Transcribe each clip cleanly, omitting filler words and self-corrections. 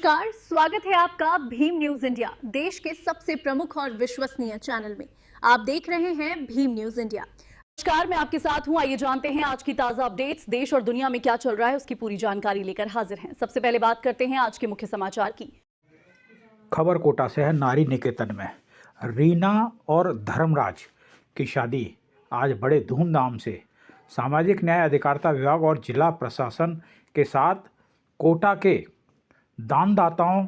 नमस्कार, स्वागत है आपका भीम न्यूज इंडिया, देश के सबसे प्रमुख और विश्वसनीय चैनल में। आप देख रहे हैं भीम न्यूज इंडिया। नमस्कार, मैं आपके साथ हूं। आइए जानते हैं आज की ताजा अपडेट्स। देश और दुनिया में क्या चल रहा है उसकी पूरी जानकारी लेकर हाजिर हैं। सबसे पहले बात करते हैं आज के मुख्य समाचार की। खबर कोटा से है। नारी निकेतन में रीना और धर्मराज की शादी आज बड़े धूमधाम से सामाजिक न्याय अधिकारिता विभाग और जिला प्रशासन के साथ कोटा के दानदाताओं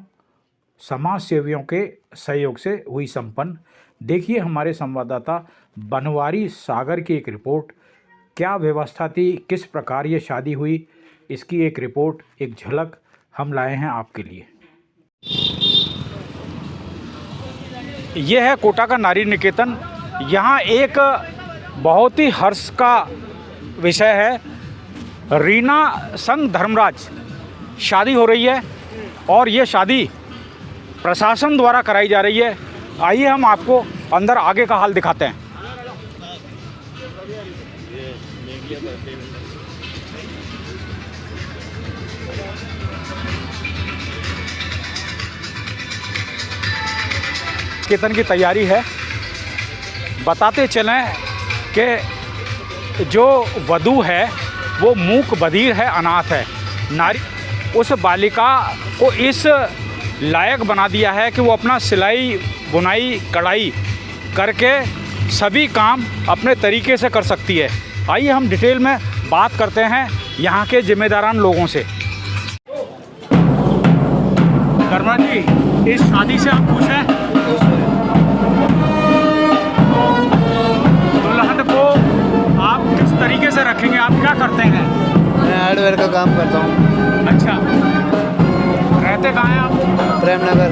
समाज सेवियों के सहयोग से हुई संपन्न। देखिए हमारे संवाददाता बनवारी सागर की एक रिपोर्ट। क्या व्यवस्था थी, किस प्रकार ये शादी हुई, इसकी एक रिपोर्ट, एक झलक हम लाए हैं आपके लिए। यह है कोटा का नारी निकेतन। यहाँ एक बहुत ही हर्ष का विषय है। रीना संग धर्मराज शादी हो रही है और ये शादी प्रशासन द्वारा कराई जा रही है। आइए हम आपको अंदर आगे का हाल दिखाते हैं। निकेतन की तैयारी है। बताते चलें कि जो वधू है वो मूक बधिर है, अनाथ है। नारी उस बालिका को इस लायक बना दिया है कि वो अपना सिलाई बुनाई कढ़ाई करके सभी काम अपने तरीके से कर सकती है। आइए हम डिटेल में बात करते हैं यहाँ के जिम्मेदारान लोगों से। धर्मा जी, इस शादी से आप खुश हैं? दुल्हन को आप किस तरीके से रखेंगे? आप क्या करते हैं? मैं हार्डवेयर का काम करता हूँ। अच्छा, रहते कहाँ हैं आप? प्रेमनगर।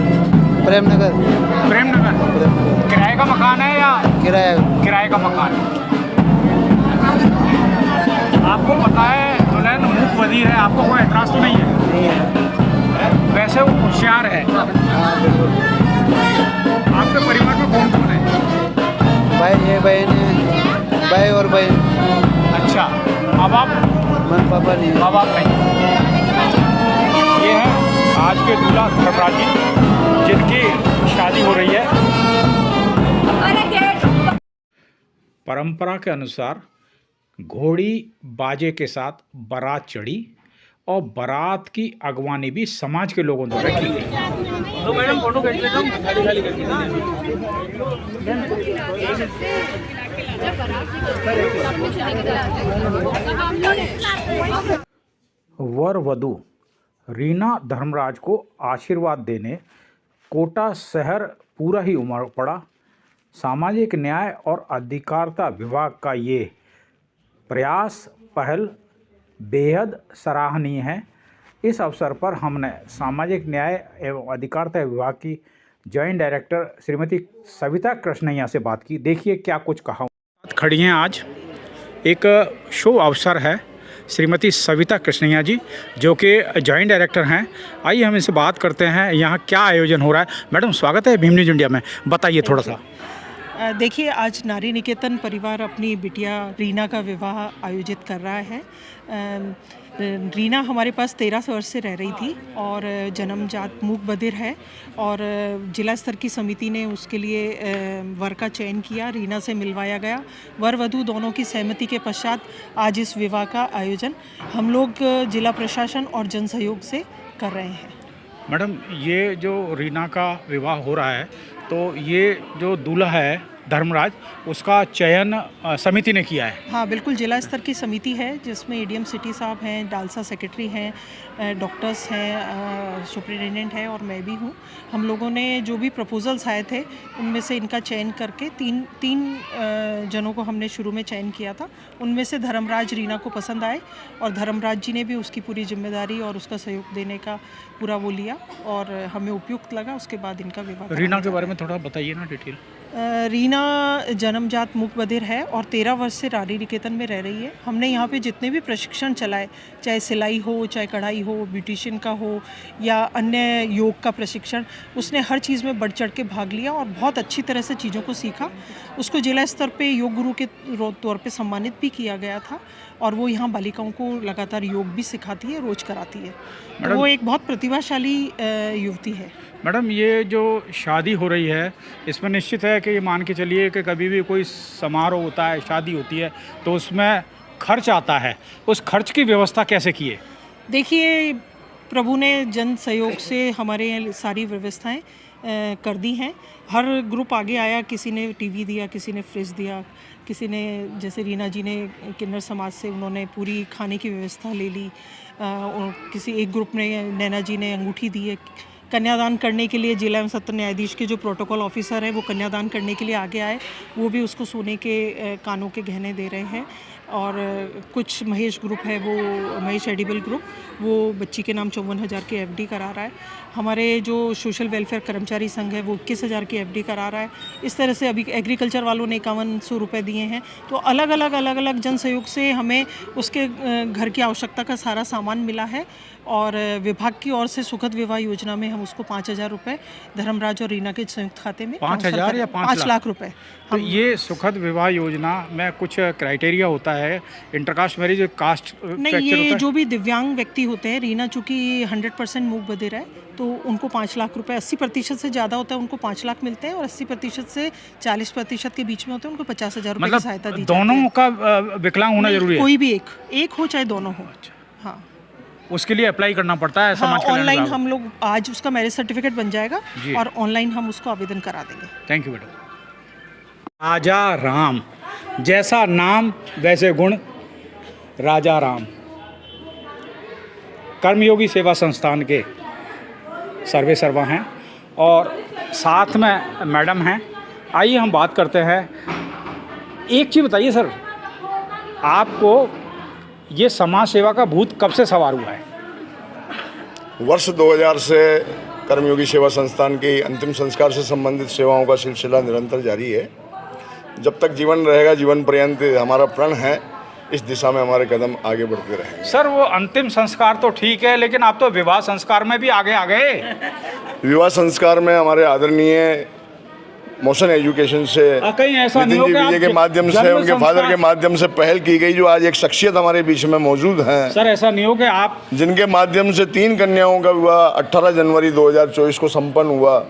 प्रेमनगर किराए का मकान है या किराए का मकान? आपको पता है दुल्हन मूक बधिर है, आपको कोई एतराज़ तो नहीं है? नहीं है। वैसे वो होशियार है। हाँ बिल्कुल। आपके परिवार में कौन कौन है? भाई है, बहन है, भाई और बहन। अच्छा, माँ बाप? मन पापा नहीं है। माँ बाप नहीं। ये है आज के दूल्हा धर्मराज जी, जिनकी शादी हो रही है। परंपरा के अनुसार घोड़ी बाजे के साथ बारात चढ़ी और बारात की अगवानी भी समाज के लोगों द्वारा की गई। वर वधू रीना धर्मराज को आशीर्वाद देने कोटा शहर पूरा ही उमड़ पड़ा। सामाजिक न्याय और अधिकारिता विभाग का ये प्रयास पहल बेहद सराहनीय है। इस अवसर पर हमने सामाजिक न्याय एवं अधिकारिता विभाग की जॉइंट डायरेक्टर श्रीमती सविता कृष्णैया से बात की। देखिए क्या कुछ कहा। खड़ी हैं आज एक शुभ अवसर है श्रीमती सविता कृष्णैया जी, जो कि जॉइंट डायरेक्टर हैं। आइए हम इनसे बात करते हैं यहाँ क्या आयोजन हो रहा है। मैडम, स्वागत है भीम न्यूज इंडिया में। बताइए थोड़ा सा। देखिए, आज नारी निकेतन परिवार अपनी बिटिया रीना का विवाह आयोजित कर रहा है। रीना हमारे पास 13 वर्ष से रह रही थी और जन्मजात मूक बधिर है और जिला स्तर की समिति ने उसके लिए वर का चयन किया, रीना से मिलवाया गया। वर वधू दोनों की सहमति के पश्चात आज इस विवाह का आयोजन हम लोग जिला प्रशासन और जन सहयोग से कर रहे हैं। मैडम, ये जो रीना का विवाह हो रहा है तो ये जो दूल्हा है धर्मराज, उसका चयन समिति ने किया है? हाँ बिल्कुल, जिला स्तर की समिति है जिसमें एडीएम सिटी साहब हैं, डालसा सेक्रेटरी हैं, डॉक्टर्स हैं, सुपरिटेंडेंट है और मैं भी हूँ। हम लोगों ने जो भी प्रपोजल्स आए थे उनमें से इनका चयन करके तीन जनों को हमने शुरू में चयन किया था। उनमें से धर्मराज रीना को पसंद आए और धर्मराज जी ने भी उसकी पूरी जिम्मेदारी और उसका सहयोग देने का पूरा वो लिया और हमें उपयुक्त लगा। उसके बाद इनका विवाह। रीना के बारे में थोड़ा बताइए ना डिटेल। रीना जन्मजात मूक बधिर है और 13 वर्ष से नारी निकेतन में रह रही है। हमने यहाँ पे जितने भी प्रशिक्षण चलाए, चाहे सिलाई हो, चाहे कढ़ाई हो, ब्यूटिशियन का हो या अन्य योग का प्रशिक्षण, उसने हर चीज़ में बढ़ चढ़ के भाग लिया और बहुत अच्छी तरह से चीज़ों को सीखा। उसको जिला स्तर पे योग गुरु के तौर पे सम्मानित भी किया गया था और वो यहाँ बालिकाओं को लगातार योग भी सिखाती है, रोज कराती है। तो वो एक बहुत प्रतिभाशाली युवती है। मैडम, ये जो शादी हो रही है इसमें निश्चित है कि ये मान के चलिए कि कभी भी कोई समारोह होता है, शादी होती है, तो उसमें खर्च आता है। उस खर्च की व्यवस्था कैसे की है? देखिए, प्रभु ने जन सहयोग से हमारे यहाँ सारी व्यवस्थाएं कर दी हैं। हर ग्रुप आगे आया, किसी ने टीवी दिया, किसी ने फ्रिज दिया, किसी ने, जैसे रीना जी ने किन्नर समाज से उन्होंने पूरी खाने की व्यवस्था ले ली। किसी एक ग्रुप ने, नैना जी ने अंगूठी दी है। कन्यादान करने के लिए जिला एवं सत्र न्यायाधीश के जो प्रोटोकॉल ऑफिसर हैं वो कन्यादान करने के लिए आगे आए, वो भी उसको सोने के कानों के गहने दे रहे हैं। और कुछ महेश ग्रुप है, वो महेश एडिबल ग्रुप, वो बच्ची के नाम 54,000 की एफडी करा रहा है। हमारे जो सोशल वेलफेयर कर्मचारी संघ है वो 21,000 की एफडी करा रहा है। इस तरह से अभी एग्रीकल्चर वालों ने 5100 रुपये दिए हैं। तो अलग अलग जन सहयोग से हमें उसके घर की आवश्यकता का सारा सामान मिला है। और विभाग की ओर से सुखद विवाह योजना में हम उसको 5,000 रुपये धर्मराज और रीना के संयुक्त खाते में 5,000 या 5 लाख रुपए। तो ये सुखद विवाह योजना में कुछ क्राइटेरिया होता है, इंटरकास्ट मैरिज, कास्ट नहीं, ये जो भी दिव्यांग व्यक्ति होते हैं, रीना चूँकि 100% मूक बधिर है तो उनको 5 लाख रुपए, 80% से ज़्यादा होता है उनको 5 लाख मिलते हैं और 80% से 40% के बीच में होते हैं उनको 50,000 रुपये की सहायता दी जाती है। दोनों का विकलांग होना जरूरी है? कोई भी एक हो चाहे दोनों हो। हाँ, उसके लिए अप्लाई करना पड़ता है समाज कल्याण ऑनलाइन विभाग? हम लोग आज उसका मैरिज सर्टिफिकेट बन जाएगा और ऑनलाइन हम उसको आवेदन करा देंगे। Thank you madam. Raja Ram, जैसा नाम वैसे गुण, राजा राम कर्मयोगी सेवा संस्थान के सर्वे सर्वा हैं और साथ में मैडम हैं। आइए हम बात करते हैं। एक चीज़ बताइए सर, आपको ये समाज सेवा का भूत कब से सवार हुआ है? वर्ष 2000 से कर्मयोगी सेवा संस्थान की अंतिम संस्कार से संबंधित सेवाओं का सिलसिला निरंतर जारी है। जब तक जीवन रहेगा, जीवन पर्यंत हमारा प्रण है, इस दिशा में हमारे कदम आगे बढ़ते रहेंगे। सर, वो अंतिम संस्कार तो ठीक है, लेकिन आप तो विवाह संस्कार में भी आगे आ गए। विवाह संस्कार में हमारे आदरणीय मोशन एजुकेशन से कहीं ऐसा नहीं हो कि विजय के माध्यम से, उनके फादर के माध्यम से पहल की गई, जो आज एक शख्सियत हमारे बीच में मौजूद हैं। सर, ऐसा नहीं हो कि आप, जिनके माध्यम से 3 कन्याओं का विवाह 18 जनवरी 2024 को संपन्न हुआ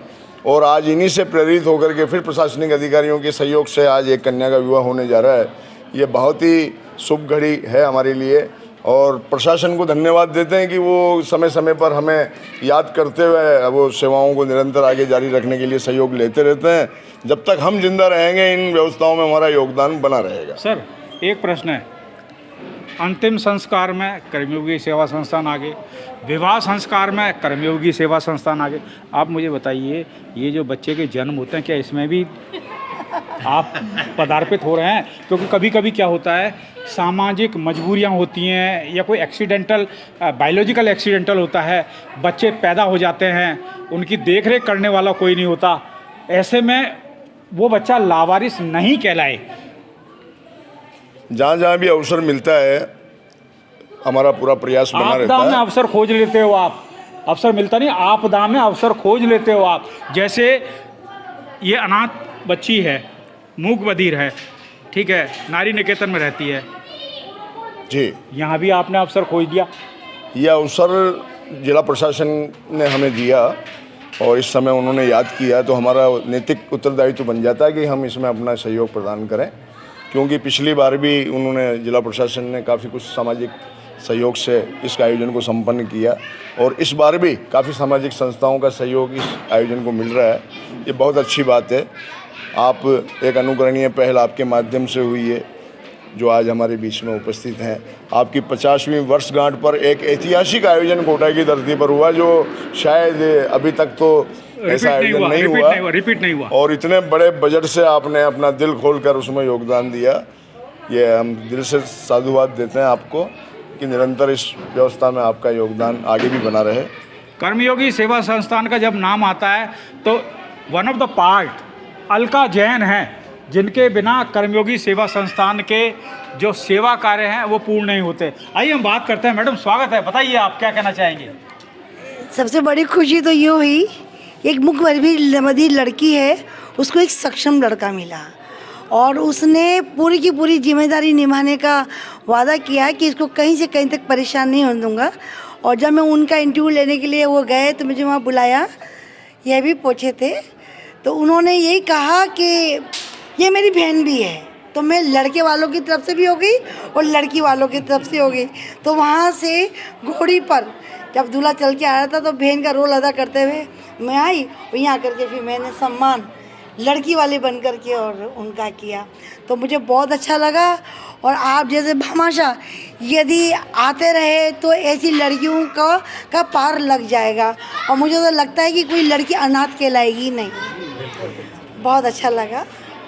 और आज इन्हीं से प्रेरित होकर के फिर प्रशासनिक अधिकारियों के सहयोग से आज एक कन्या का विवाह होने जा रहा है। ये बहुत ही शुभ घड़ी है हमारे लिए और प्रशासन को धन्यवाद देते हैं कि वो समय समय पर हमें याद करते हुए वो सेवाओं को निरंतर आगे जारी रखने के लिए सहयोग लेते रहते हैं। जब तक हम जिंदा रहेंगे, इन व्यवस्थाओं में हमारा योगदान बना रहेगा। सर, एक प्रश्न है, अंतिम संस्कार में कर्मयोगी सेवा संस्थान आगे, विवाह संस्कार में कर्मयोगी सेवा संस्थान आगे। आप मुझे बताइए, ये जो बच्चे के जन्म होते हैं, क्या इसमें भी आप पदार्पित हो रहे हैं? क्योंकि कभी कभी क्या होता है, सामाजिक मजबूरियां होती हैं या कोई एक्सीडेंटल, बायोलॉजिकल एक्सीडेंटल होता है, बच्चे पैदा हो जाते हैं, उनकी देखरेख करने वाला कोई नहीं होता, ऐसे में वो बच्चा लावारिस नहीं कहलाए। जहाँ जहाँ भी अवसर मिलता है, हमारा पूरा प्रयास बना रहता आपदा में है। अवसर खोज लेते हो आप, अवसर मिलता नहीं, आपदा में अवसर खोज लेते हो आप। जैसे ये अनाथ बच्ची है, मूक बधिर है, ठीक है, नारी निकेतन में रहती है जी, यहाँ भी आपने अवसर खोज दिया। यह अवसर जिला प्रशासन ने हमें दिया और इस समय उन्होंने याद किया, तो हमारा नैतिक उत्तरदायित्व बन जाता है कि हम इसमें अपना सहयोग प्रदान करें। क्योंकि पिछली बार भी उन्होंने, जिला प्रशासन ने काफ़ी कुछ सामाजिक सहयोग से इस आयोजन को संपन्न किया और इस बार भी काफ़ी सामाजिक संस्थाओं का सहयोग इस आयोजन को मिल रहा है। ये बहुत अच्छी बात है। आप, एक अनुकरणीय पहल आपके माध्यम से हुई है, जो आज हमारे बीच में उपस्थित हैं। आपकी 50वीं वर्षगांठ पर एक ऐतिहासिक आयोजन कोटा की धरती पर हुआ, जो शायद अभी तक तो ऐसा आयोजन नहीं हुआ, रिपीट नहीं हुआ और इतने बड़े बजट से आपने अपना दिल खोलकर उसमें योगदान दिया। ये हम दिल से साधुवाद देते हैं आपको कि निरंतर इस व्यवस्था में आपका योगदान आगे भी बना रहे। कर्मयोगी सेवा संस्थान का जब नाम आता है तो one of the part Alka Jain हैं, जिनके बिना कर्मयोगी सेवा संस्थान के जो सेवा कार्य हैं वो पूर्ण नहीं होते। आइए हम बात करते हैं। मैडम स्वागत है, बताइए आप क्या कहना चाहेंगे। सबसे बड़ी खुशी तो ये हुई, एक मुख्यमंत्री लड़की है, उसको एक सक्षम लड़का मिला और उसने पूरी की पूरी जिम्मेदारी निभाने का वादा किया है कि इसको कहीं से कहीं तक परेशान नहीं होने दूंगा। और जब मैं उनका इंटरव्यू लेने के लिए वो गए तो मुझे वहाँ बुलाया, यह भी पूछे थे, तो उन्होंने यही कहा कि ये मेरी बहन भी है। तो मैं लड़के वालों की तरफ से भी हो गई और लड़की वालों की तरफ से हो गई। तो वहाँ से घोड़ी पर जब दूल्हा चल के आया था तो बहन का रोल अदा करते हुए मैं आई और यहाँ करके फिर मैंने सम्मान लड़की वाले बन कर के और उनका किया, तो मुझे बहुत अच्छा लगा। और आप जैसे भामाशाह यदि आते रहे तो ऐसी लड़कियों का पार लग जाएगा और मुझे तो लगता है कि कोई लड़की अनाथ कहलाएगी नहीं। बहुत अच्छा लगा,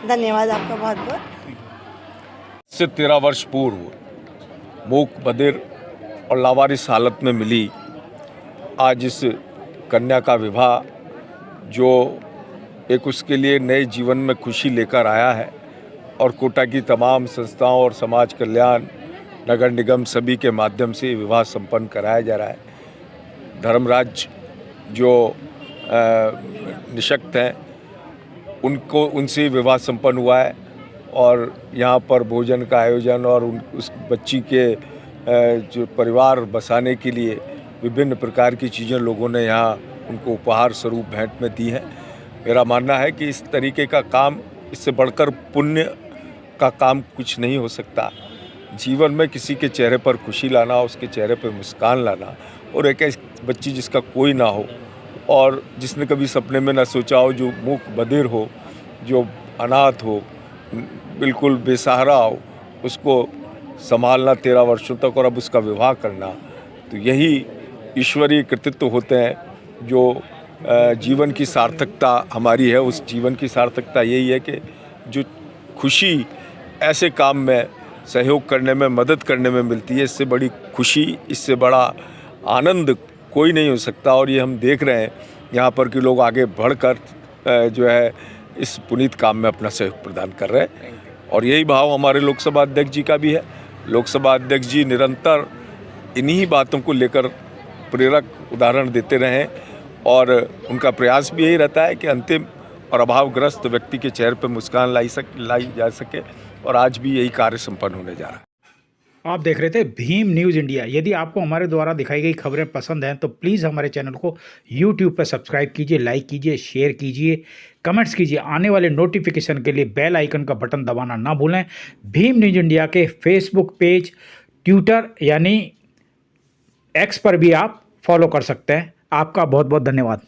धन्यवाद आपका बहुत बहुत। से 13 वर्ष पूर्व मूक बधिर और लावारिस हालत में मिली आज इस कन्या का विवाह, जो एक उसके लिए नए जीवन में खुशी लेकर आया है, और कोटा की तमाम संस्थाओं और समाज कल्याण नगर निगम सभी के माध्यम से विवाह संपन्न कराया जा रहा है। धर्मराज जो निशक्त हैं उनसे विवाह संपन्न हुआ है और यहाँ पर भोजन का आयोजन और उस बच्ची के जो परिवार बसाने के लिए विभिन्न प्रकार की चीज़ें लोगों ने यहाँ उनको उपहार स्वरूप भेंट में दी है। मेरा मानना है कि इस तरीके का काम, इससे बढ़कर पुण्य का काम कुछ नहीं हो सकता। जीवन में किसी के चेहरे पर खुशी लाना, उसके चेहरे पर मुस्कान लाना, और एक ऐसी बच्ची जिसका कोई ना हो और जिसने कभी सपने में ना सोचा हो, जो मूक बधिर हो, जो अनाथ हो, बिल्कुल बेसहारा हो, उसको संभालना 13 वर्षों तक और अब उसका विवाह करना, तो यही ईश्वरीय कृतित्व होते हैं। जो जीवन की सार्थकता हमारी है, उस जीवन की सार्थकता यही है कि जो खुशी ऐसे काम में सहयोग करने में, मदद करने में मिलती है, इससे बड़ी खुशी, इससे बड़ा आनंद कोई नहीं हो सकता। और ये हम देख रहे हैं यहाँ पर कि लोग आगे बढ़कर जो है इस पुनीत काम में अपना सहयोग प्रदान कर रहे हैं, और यही भाव हमारे लोकसभा अध्यक्ष जी का भी है। लोकसभा अध्यक्ष जी निरंतर इन्हीं बातों को लेकर प्रेरक उदाहरण देते रहें, और उनका प्रयास भी यही रहता है कि अंतिम और अभावग्रस्त व्यक्ति के चेहरे पर मुस्कान लाई जा सके, और आज भी यही कार्य संपन्न होने जा रहा है। आप देख रहे थे भीम न्यूज़ इंडिया। यदि आपको हमारे द्वारा दिखाई गई खबरें पसंद हैं तो प्लीज़ हमारे चैनल को यूट्यूब पर सब्सक्राइब कीजिए, लाइक कीजिए, शेयर कीजिए, कमेंट्स कीजिए। आने वाले नोटिफिकेशन के लिए बेल आइकन का बटन दबाना ना भूलें। भीम न्यूज़ इंडिया के फेसबुक पेज, ट्विटर यानी एक्स पर भी आप फॉलो कर सकते हैं। आपका बहुत बहुत धन्यवाद।